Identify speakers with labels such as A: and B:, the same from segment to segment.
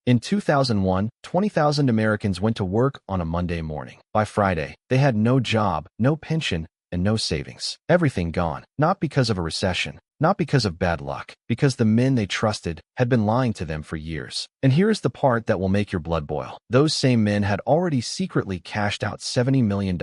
A: In 2001, 20,000 Americans went to work on a Monday morning. By Friday, they had no job, no pension, and no savings. Everything gone. Not because of a recession, not because of bad luck, because the men they trusted had been lying to them for years. And here's the part that will make your blood boil. Those same men had already secretly cashed out $70 million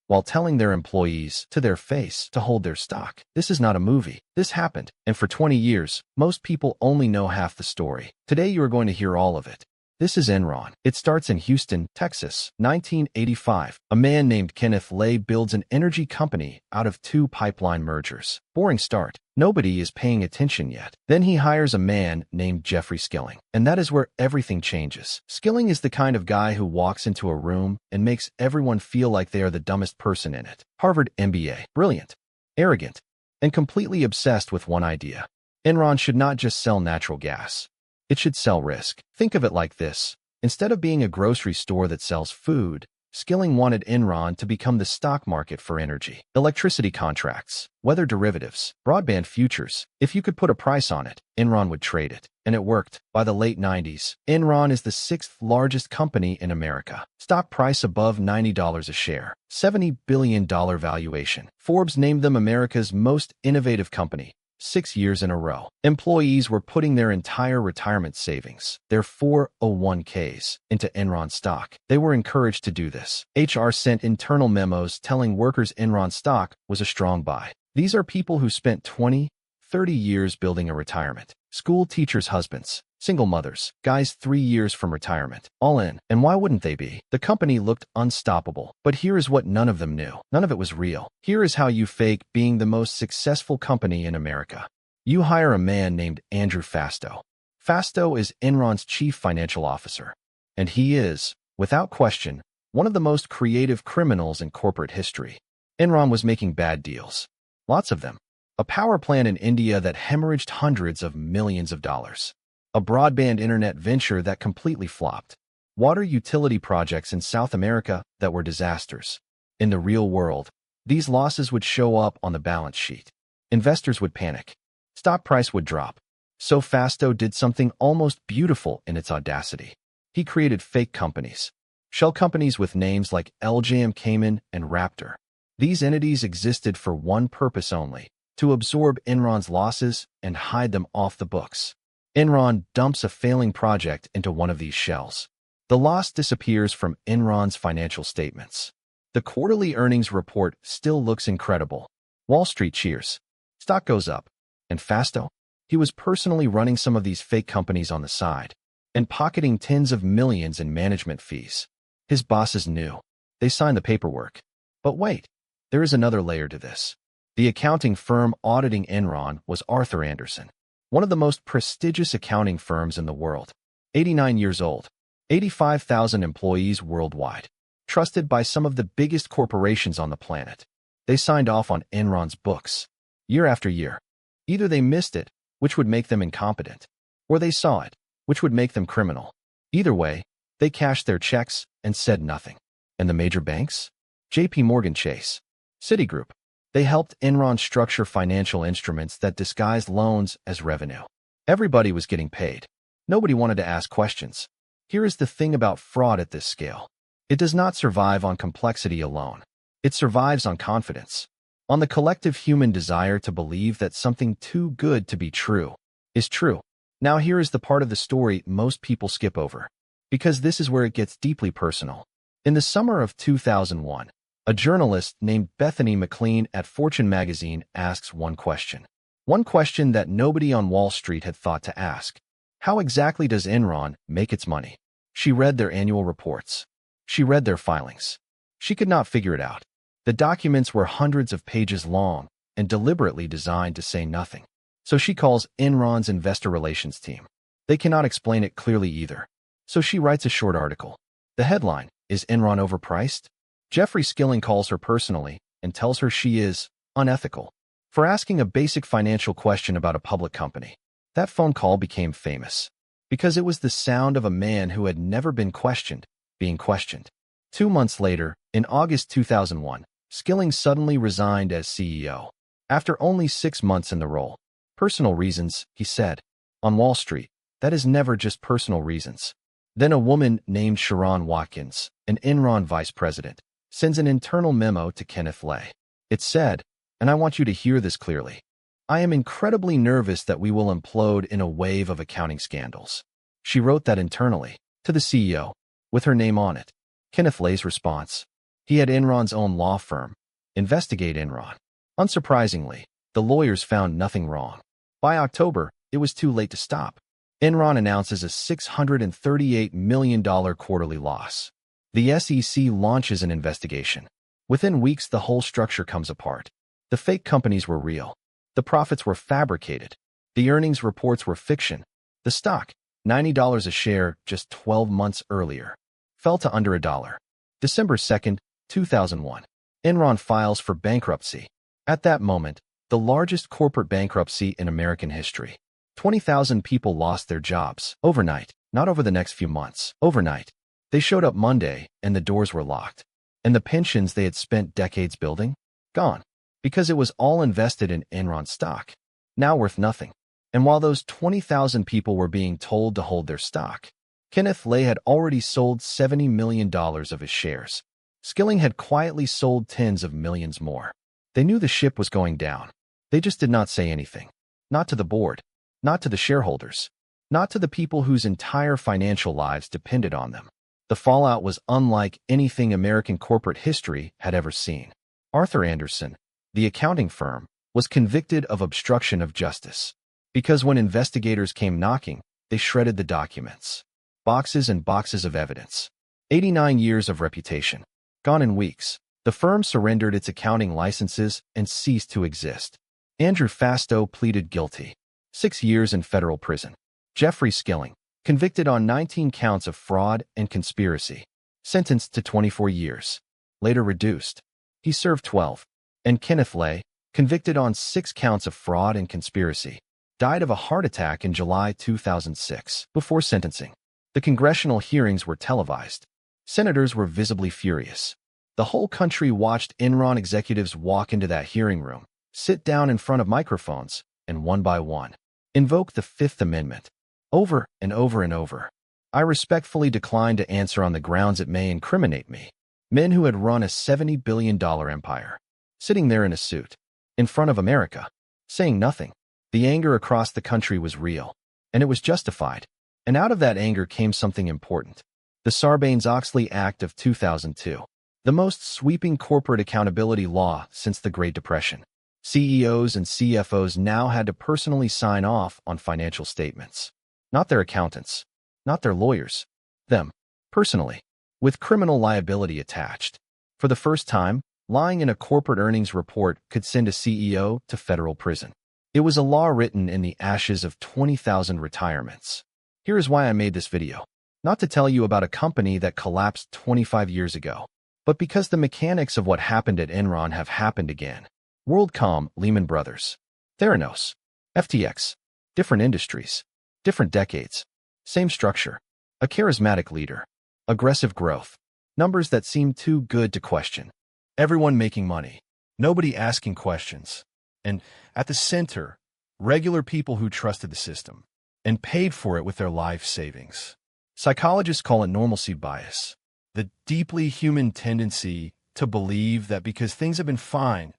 A: while telling their employees to their face to hold their stock. This is not a movie. This happened. And for 20 years, most people only know half the story. Today you are going to hear all of it. This is Enron. It starts in Houston, Texas, 1985. A man named Kenneth Lay builds an energy company out of two pipeline mergers. Boring start. Nobody is paying attention yet. Then he hires a man named Jeffrey Skilling. And that is where everything changes. Skilling is the kind of guy who walks into a room and makes everyone feel like they are the dumbest person in it. Harvard MBA. Brilliant, arrogant, and completely obsessed with one idea. Enron should not just sell natural gas. It should sell risk. Think of it like this. Instead of being a grocery store that sells food, Skilling wanted Enron to become the stock market for energy. Electricity contracts, weather derivatives, broadband futures. If you could put a price on it, Enron would trade it. And it worked. By the late 90s, Enron is the sixth largest company in America. Stock price above $90 a share. $70 billion valuation. Forbes named them America's most innovative company 6 years in a row. Employees were putting their entire retirement savings, their 401ks, into Enron stock. They were encouraged to do this. HR sent internal memos telling workers Enron stock was a strong buy. These are people who spent 20, 30 years building a retirement. School teachers' husbands, single mothers, guys 3 years from retirement, all in. And why wouldn't they be? The company looked unstoppable. But here is what none of them knew. None of it was real. Here is how you fake being the most successful company in America. You hire a man named Andrew Fastow. Fastow is Enron's chief financial officer. And he is, without question, one of the most creative criminals in corporate history. Enron was making bad deals. Lots of them. A power plant in India that hemorrhaged hundreds of millions of dollars. A broadband internet venture that completely flopped. Water utility projects in South America that were disasters. In the real world, these losses would show up on the balance sheet. Investors would panic. Stock price would drop. So Fastow did something almost beautiful in its audacity. He created fake companies. Shell companies with names like LJM Cayman and Raptor. These entities existed for one purpose only: to absorb Enron's losses and hide them off the books. Enron dumps a failing project into one of these shells. The loss disappears from Enron's financial statements. The quarterly earnings report still looks incredible. Wall Street cheers. Stock goes up. And Fastow? He was personally running some of these fake companies on the side and pocketing tens of millions in management fees. His bosses knew. They signed the paperwork. But wait, there is another layer to this. The accounting firm auditing Enron was Arthur Andersen, one of the most prestigious accounting firms in the world. 89 years old, 85,000 employees worldwide, trusted by some of the biggest corporations on the planet. They signed off on Enron's books, year after year. Either they missed it, which would make them incompetent, or they saw it, which would make them criminal. Either way, they cashed their checks and said nothing. And the major banks? J.P. Morgan Chase, Citigroup. They helped Enron structure financial instruments that disguised loans as revenue. Everybody was getting paid. Nobody wanted to ask questions. Here is the thing about fraud at this scale. It does not survive on complexity alone. It survives on confidence, on the collective human desire to believe that something too good to be true is true. Now here is the part of the story most people skip over, because this is where it gets deeply personal. In the summer of 2001, a journalist named Bethany McLean at Fortune magazine asks one question that nobody on Wall Street had thought to ask. How exactly does Enron make its money? She read their annual reports. She read their filings. She could not figure it out. The documents were hundreds of pages long and deliberately designed to say nothing. So she calls Enron's investor relations team. They cannot explain it clearly either. So she writes a short article. The headline, "Is Enron overpriced?" Jeffrey Skilling calls her personally and tells her she is unethical for asking a basic financial question about a public company. That phone call became famous because it was the sound of a man who had never been questioned, being questioned. 2 months later, in August 2001, Skilling suddenly resigned as CEO. After only 6 months in the role. Personal reasons, he said. On Wall Street, That is never just personal reasons. Then a woman named Sharon Watkins, an Enron vice president, sends an internal memo to Kenneth Lay. It said, and I want you to hear this clearly, I am incredibly nervous that we will implode in a wave of accounting scandals. She wrote that internally, to the CEO, with her name on it. Kenneth Lay's response. He had Enron's own law firm investigate Enron. Unsurprisingly, the lawyers found nothing wrong. By October, it was too late to stop. Enron announces a $638 million quarterly loss. The SEC launches an investigation. Within weeks, the whole structure comes apart. The fake companies were real. The profits were fabricated. The earnings reports were fiction. The stock, $90 a share just 12 months earlier, fell to under $1. December 2, 2001. Enron files for bankruptcy. At that moment, the largest corporate bankruptcy in American history. 20,000 people lost their jobs overnight, not over the next few months, overnight. They showed up Monday and the doors were locked. And the pensions they had spent decades building? Gone. Because it was all invested in Enron stock. Now worth nothing. And while those 20,000 people were being told to hold their stock, Kenneth Lay had already sold $70 million of his shares. Skilling had quietly sold tens of millions more. They knew the ship was going down. They just did not say anything. Not to the board. Not to the shareholders. Not to the people whose entire financial lives depended on them. The fallout was unlike anything American corporate history had ever seen. Arthur Andersen, the accounting firm, was convicted of obstruction of justice. Because when investigators came knocking, they shredded the documents. Boxes and boxes of evidence. 89 years of reputation. Gone in weeks. The firm surrendered its accounting licenses and ceased to exist. Andrew Fastow pleaded guilty. 6 years in federal prison. Jeffrey Skilling, convicted on 19 counts of fraud and conspiracy, sentenced to 24 years. Later reduced. He served 12. And Kenneth Lay, convicted on 6 counts of fraud and conspiracy, died of a heart attack in July 2006 before sentencing. The congressional hearings were televised. Senators were visibly furious. The whole country watched Enron executives walk into that hearing room, sit down in front of microphones, and one by one, invoke the Fifth Amendment. Over and over and over. I respectfully decline to answer on the grounds it may incriminate me. Men who had run a $70 billion empire, sitting there in a suit, in front of America, saying nothing. The anger across the country was real, and it was justified. And out of that anger came something important. The Sarbanes-Oxley Act of 2002, the most sweeping corporate accountability law since the Great Depression. CEOs and CFOs now had to personally sign off on financial statements. Not their accountants, not their lawyers. Them, personally, with criminal liability attached. For the first time, lying in a corporate earnings report could send a CEO to federal prison. It was a law written in the ashes of 20,000 retirements. Here is why I made this video. Not to tell you about a company that collapsed 25 years ago, but because the mechanics of what happened at Enron have happened again. WorldCom, Lehman Brothers, Theranos, FTX, different industries, different decades, same structure, a charismatic leader, aggressive growth, numbers that seem too good to question. Everyone making money, nobody asking questions, and at the center, regular people who trusted the system and paid for it with their life savings. Psychologists call it normalcy bias, the deeply human tendency to believe that because things have been fine,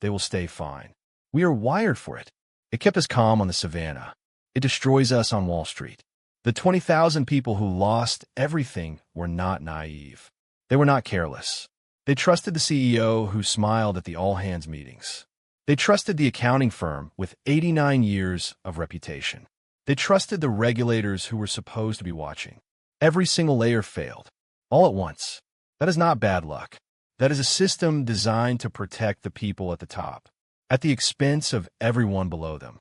A: they will stay fine. We are wired for it. It kept us calm on the savannah. It destroys us on Wall Street. The 20,000 people who lost everything were not naive. They were not careless. They trusted the CEO who smiled at the all-hands meetings. They trusted the accounting firm with 89 years of reputation. They trusted the regulators who were supposed to be watching. Every single layer failed, all at once. That is not bad luck. That is a system designed to protect the people at the top, at the expense of everyone below them.